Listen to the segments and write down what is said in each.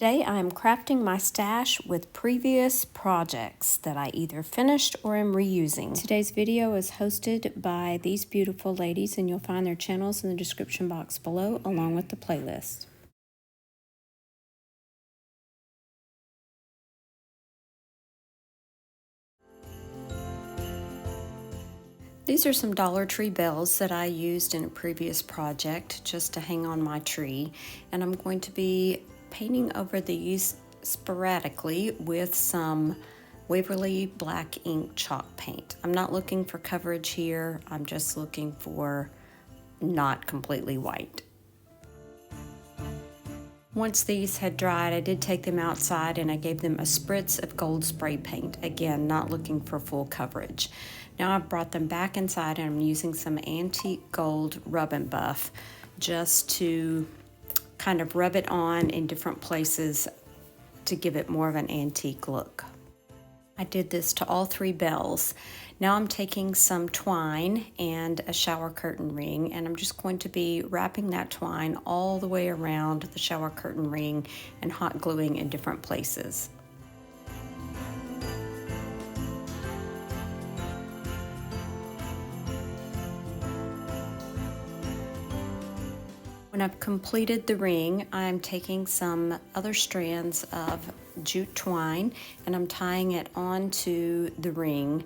Today I am crafting my stash with previous projects that I either finished or am reusing. Today's video is hosted by these beautiful ladies, and you'll find their channels in the description box below along with the playlist. These are some Dollar Tree bells that I used in a previous project just to hang on my tree, and I'm going to be painting over these sporadically with some Waverly black ink chalk paint. I'm not looking for coverage here, I'm just looking for not completely white. Once these had dried, I did take them outside and I gave them a spritz of gold spray paint. Again, not looking for full coverage. Now I've brought them back inside and I'm using some antique gold rub and buff just to kind of rub it on in different places to give it more of an antique look. I did this to all three bells. Now I'm taking some twine and a shower curtain ring, and I'm just going to be wrapping that twine all the way around the shower curtain ring and hot gluing in different places. When I've completed the ring, I'm taking some other strands of jute twine and I'm tying it onto the ring.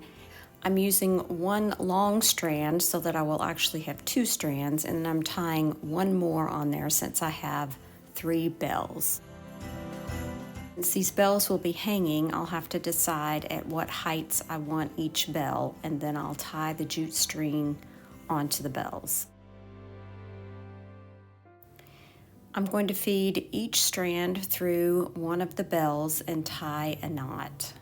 I'm using one long strand so that I will actually have two strands, and I'm tying one more on there since I have three bells. Since these bells will be hanging, I'll have to decide at what heights I want each bell, and then I'll tie the jute string onto the bells. I'm going to feed each strand through one of the bells and tie a knot.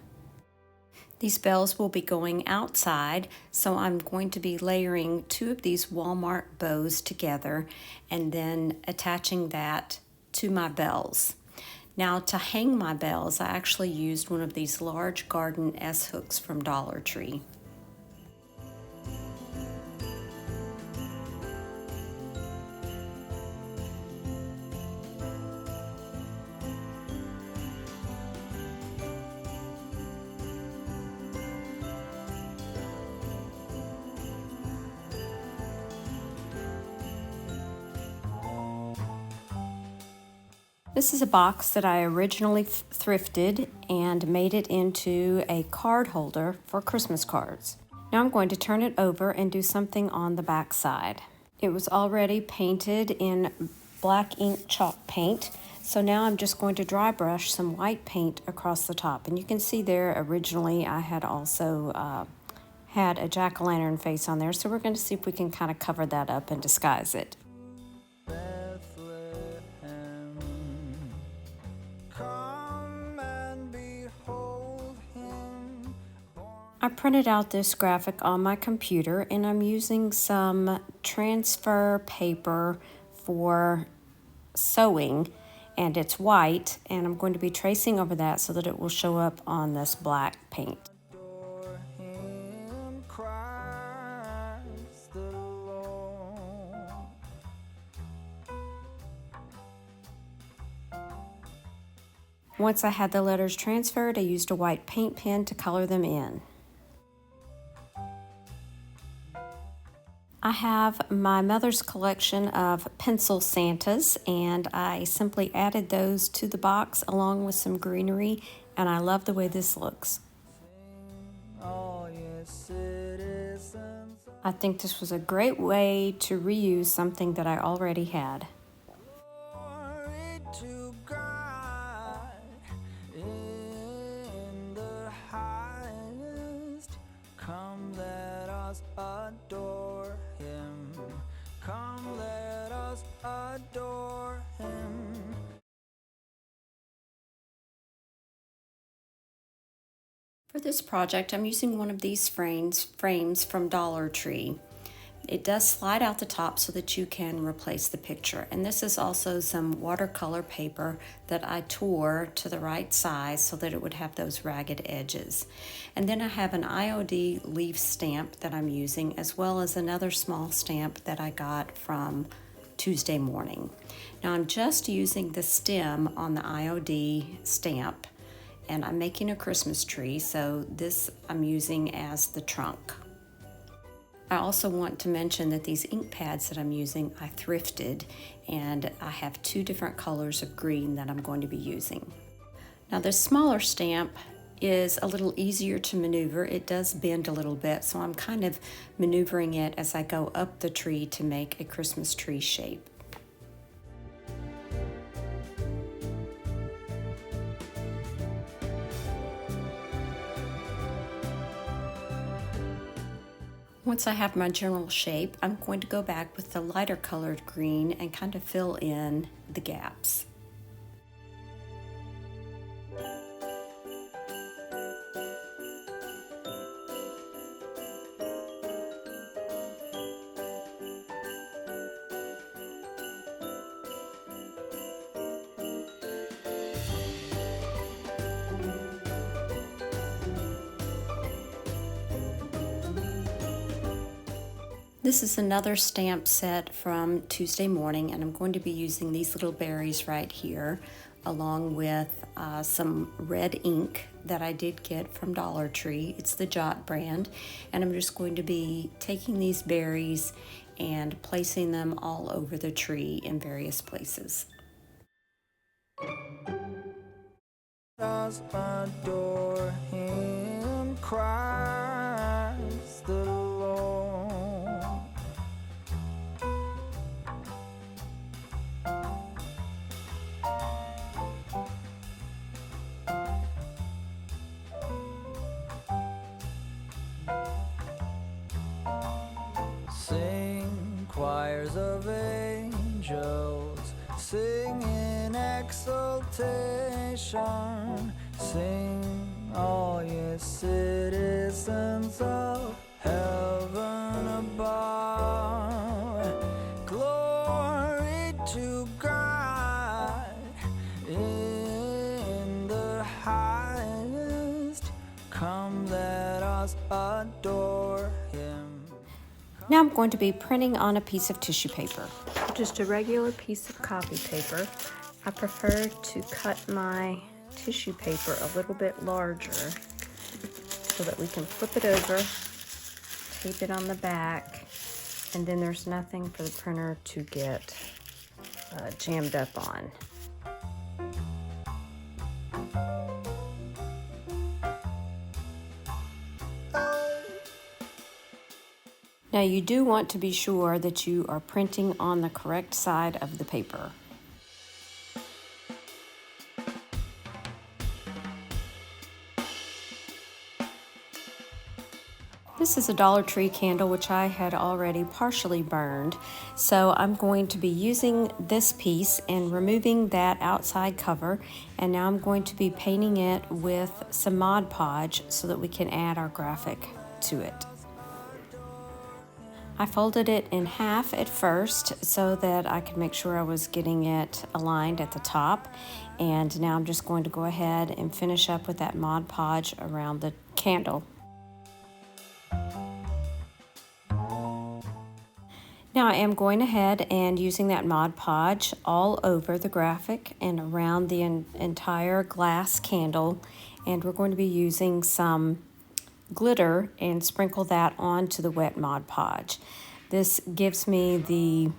These bells will be going outside, so I'm going to be layering two of these Walmart bows together and then attaching that to my bells. Now to hang my bells, I actually used one of these large garden S-hooks from Dollar Tree. This is a box that I originally thrifted and made it into a card holder for Christmas cards. Now I'm going to turn it over and do something on the back side. It was already painted in black ink chalk paint, so now I'm just going to dry brush some white paint across the top. And you can see there originally I had also had a jack-o'-lantern face on there, so we're going to see if we can kind of cover that up and disguise it. I printed out this graphic on my computer and I'm using some transfer paper for sewing, and it's white, and I'm going to be tracing over that so that it will show up on this black paint. Once I had the letters transferred, I used a white paint pen to color them in. I have my mother's collection of pencil Santas, and I simply added those to the box along with some greenery, and I love the way this looks. I think this was a great way to reuse something that I already had. Come, let us adore him. Come, let us adore him. For this project, I'm using one of these frames from Dollar Tree. It does slide out the top so that you can replace the picture. And this is also some watercolor paper that I tore to the right size so that it would have those ragged edges. And then I have an IOD leaf stamp that I'm using, as well as another small stamp that I got from Tuesday morning. Now I'm just using the stem on the IOD stamp, and I'm making a Christmas tree, so this I'm using as the trunk. I also want to mention that these ink pads that I'm using, I thrifted, and I have 2 different colors of green that I'm going to be using. Now this smaller stamp is a little easier to maneuver. It does bend a little bit, so I'm kind of maneuvering it as I go up the tree to make a Christmas tree shape. Once I have my general shape, I'm going to go back with the lighter colored green and kind of fill in the gaps. This is another stamp set from Tuesday morning, and I'm going to be using these little berries right here along with some red ink that I did get from Dollar Tree. It's the Jot brand, and I'm just going to be taking these berries and placing them all over the tree in various places. Does adore him, Christ the Lord. Sing choirs of angels, sing in exultation, sing all ye citizens of heaven above. Glory to God in the highest. Come, let us adore him. Now I'm going to be printing on a piece of tissue paper. Just a regular piece of copy paper. I prefer to cut my tissue paper a little bit larger so that we can flip it over, tape it on the back, and then there's nothing for the printer to get jammed up on. Now you do want to be sure that you are printing on the correct side of the paper. This is a Dollar Tree candle which I had already partially burned, so I'm going to be using this piece and removing that outside cover, and now I'm going to be painting it with some Mod Podge so that we can add our graphic to it. I folded it in half at first so that I could make sure I was getting it aligned at the top, and now I'm just going to go ahead and finish up with that Mod Podge around the candle. Now I am going ahead and using that Mod Podge all over the graphic and around the entire glass candle, and we're going to be using some glitter and sprinkle that onto the wet Mod Podge. This gives me the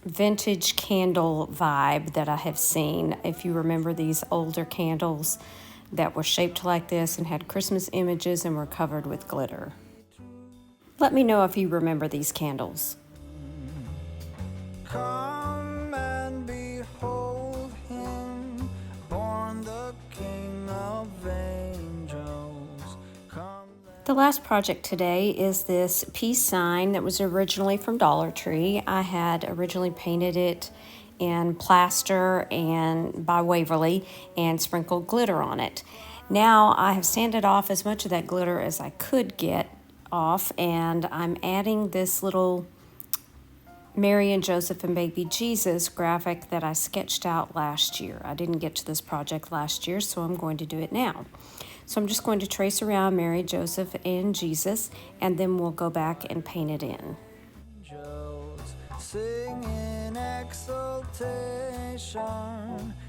vintage candle vibe that I have seen. If you remember these older candles that were shaped like this and had Christmas images and were covered with glitter. Let me know if you remember these candles. Come and behold him, born the King of angels. The last project today is this peace sign that was originally from Dollar Tree. I had originally painted it in plaster and by Waverly and sprinkled glitter on it. Now I have sanded off as much of that glitter as I could get off, and I'm adding this little Mary and Joseph and baby Jesus graphic that I sketched out last year. I didn't get to this project last year, so I'm going to do it now. So I'm just going to trace around Mary, Joseph, and Jesus, and then we'll go back and paint it in. Angels sing in exultation,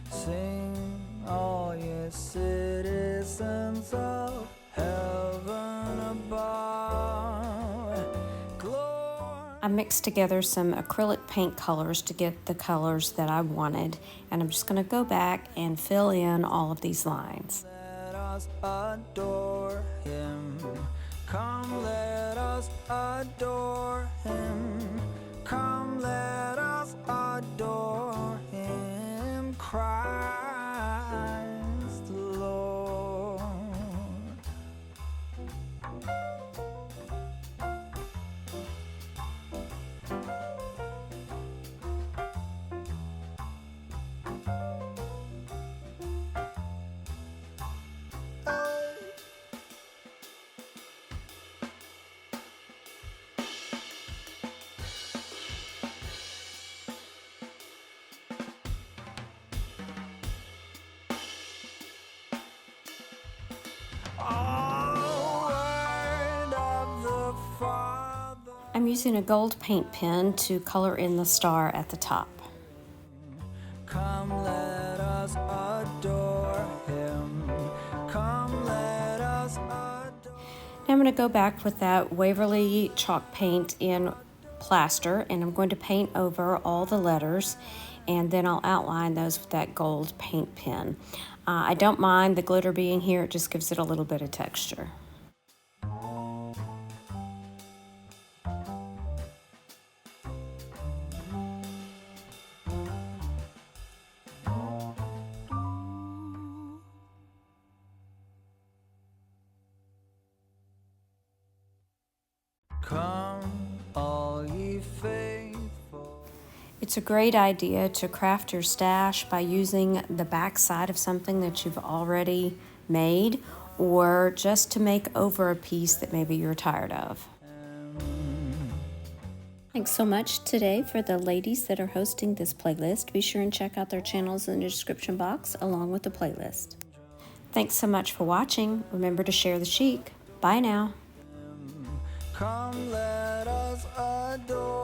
sing all ye citizens of heaven above. I mixed together some acrylic paint colors to get the colors that I wanted, and I'm just going to go back and fill in all of these lines. Let us adore him. Come, let us adore him. Come, let us adore him. Christ the Lord. I'm using a gold paint pen to color in the star at the top. Come, let us adore him. Come, let us adore. Now I'm going to go back with that Waverly chalk paint in plaster, and I'm going to paint over all the letters, and then I'll outline those with that gold paint pen. I don't mind the glitter being here, it just gives it a little bit of texture. Come, all ye faithful. It's a great idea to craft your stash by using the back side of something that you've already made, or just to make over a piece that maybe you're tired of. Thanks so much today for the ladies that are hosting this playlist. Be sure and check out their channels in the description box along with the playlist. Thanks so much for watching. Remember to share the chic. Bye now. Come, let us adore.